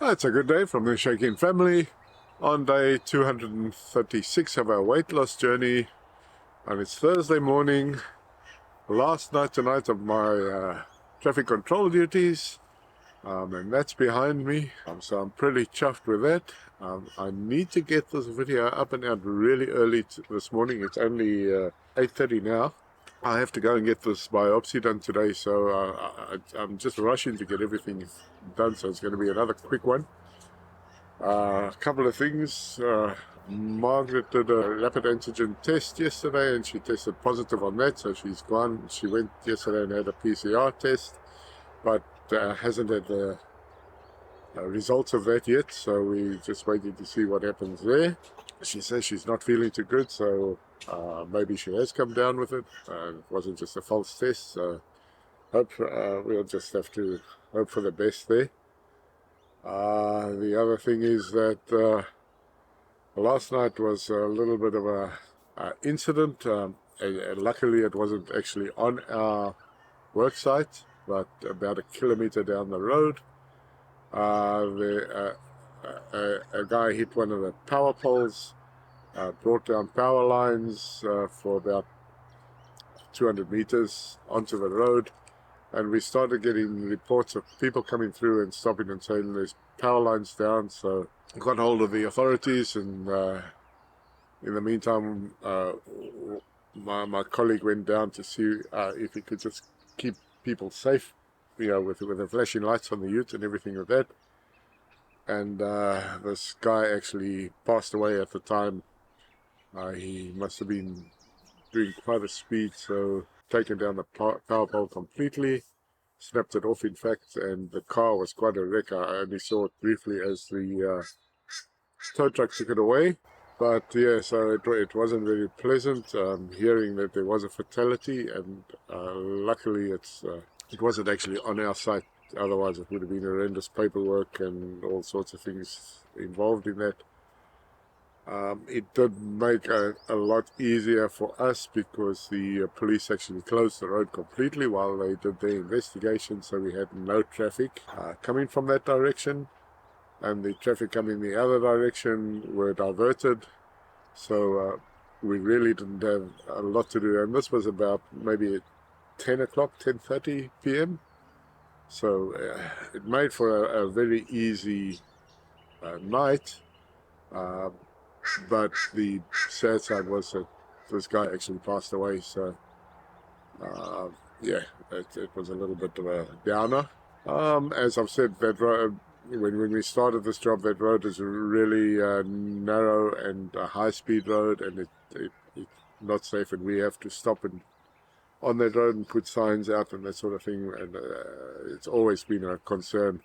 It's a good day from the Shaking family on day 236 of our weight loss journey, and it's Thursday morning, last night tonight of my traffic control duties, and that's behind me, so I'm pretty chuffed with that. I need to get this video up and out really early this morning. It's only 8:30 now. I have to go and get this biopsy done today, so I'm just rushing to get everything done, so it's going to be another quick one. A couple of things. Margaret did a rapid antigen test yesterday and she tested positive on that, so she's gone. She went yesterday and had a PCR test, but hasn't had the results of that yet, so we're just waiting to see what happens there. She says she's not feeling too good, so maybe she has come down with it. It wasn't just a false test, so we'll just have to hope for the best there. The other thing is that last night was a little bit of a incident, and luckily it wasn't actually on our work site, but about a kilometer down the road. A guy hit one of the power poles, brought down power lines for about 200 meters onto the road, and we started getting reports of people coming through and stopping and saying there's power lines down. So I got hold of the authorities, and in the meantime my colleague went down to see if he could just keep people safe, with the flashing lights on the ute and everything like that. And this guy actually passed away at the time. He must have been doing quite a speed, so taken down the power pole completely, snapped it off in fact, and the car was quite a wreck. I only saw it briefly as the tow truck took it away. But yeah, so it wasn't very pleasant hearing that there was a fatality, and luckily it wasn't actually on our site. Otherwise it would have been horrendous paperwork and all sorts of things involved in that. It did make a lot easier for us because the police actually closed the road completely while they did their investigation, so we had no traffic coming from that direction, and the traffic coming the other direction were diverted, so we really didn't have a lot to do. And this was about maybe 10 o'clock, 10:30 p.m. So it made for a very easy night, but the sad side was that this guy actually passed away, so yeah, it was a little bit of a downer. As I've said, that road, when we started this job, that road is really narrow and a high-speed road, and it's not safe, and we have to stop on that road and put signs out and that sort of thing, and it's always been a concern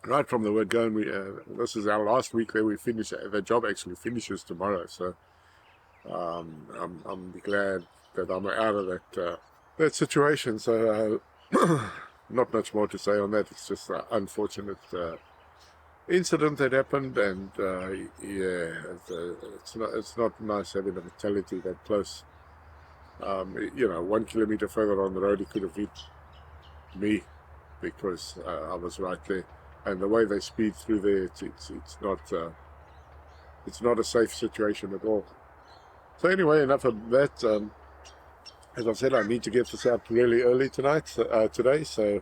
right from the word go. And this is our last week there. We finish, the job actually finishes tomorrow, so I'm glad that I'm out of that situation. So not much more to say on that. It's just an unfortunate incident that happened, and yeah, it's not nice having a fatality that close. 1 kilometer further on the road, he could have hit me because I was right there. And the way they speed through there, it's not a safe situation at all. So anyway, enough of that. As I said, I need to get this out really early today, so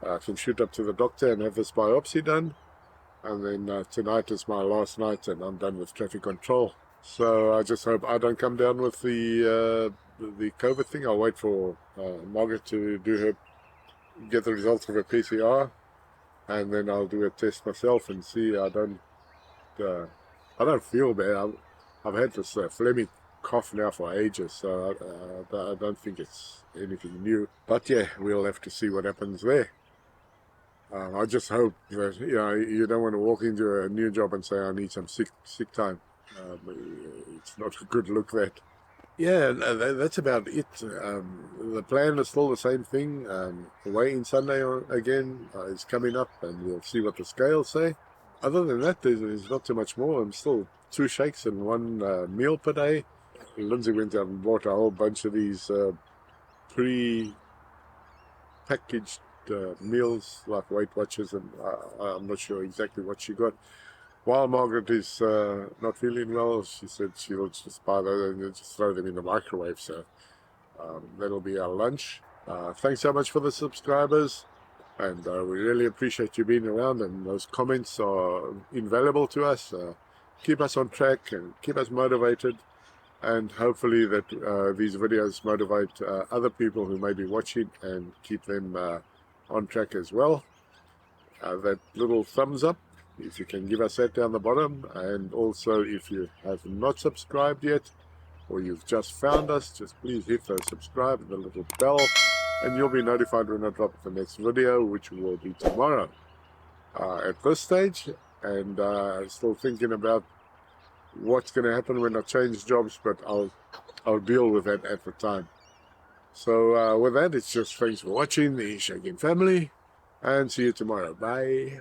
I can shoot up to the doctor and have this biopsy done. And then tonight is my last night, and I'm done with traffic control. So I just hope I don't come down with the COVID thing. I'll wait for Margaret to get the results of her PCR, and then I'll do a test myself and see. I don't feel bad. I've had this phlegmic cough now for ages, so I don't think it's anything new. But yeah, we'll have to see what happens there. I just hope that you don't want to walk into a new job and say I need some sick time. It's not a good look, that. Yeah, that's about it. The plan is still the same thing. The weigh-in Sunday again is coming up, and we'll see what the scales say. Other than that, there's not too much more. I'm still 2 shakes and 1 meal per day. Lindsay went out and bought a whole bunch of these pre-packaged meals like Weight Watchers, and I'm not sure exactly what she got. While Margaret is not feeling well, she said she'll just buy those and just throw them in the microwave. So that'll be our lunch. Thanks so much for the subscribers, and we really appreciate you being around, and those comments are invaluable to us. Keep us on track and keep us motivated, and hopefully that these videos motivate other people who may be watching and keep them on track as well. That little thumbs up, if you can give us that down the bottom, and also if you have not subscribed yet, or you've just found us, just please hit the subscribe and the little bell, and you'll be notified when I drop the next video, which will be tomorrow. At this stage, and still thinking about what's going to happen when I change jobs, but I'll deal with that at the time. So with that, it's just thanks for watching the Shaggin family, and see you tomorrow. Bye.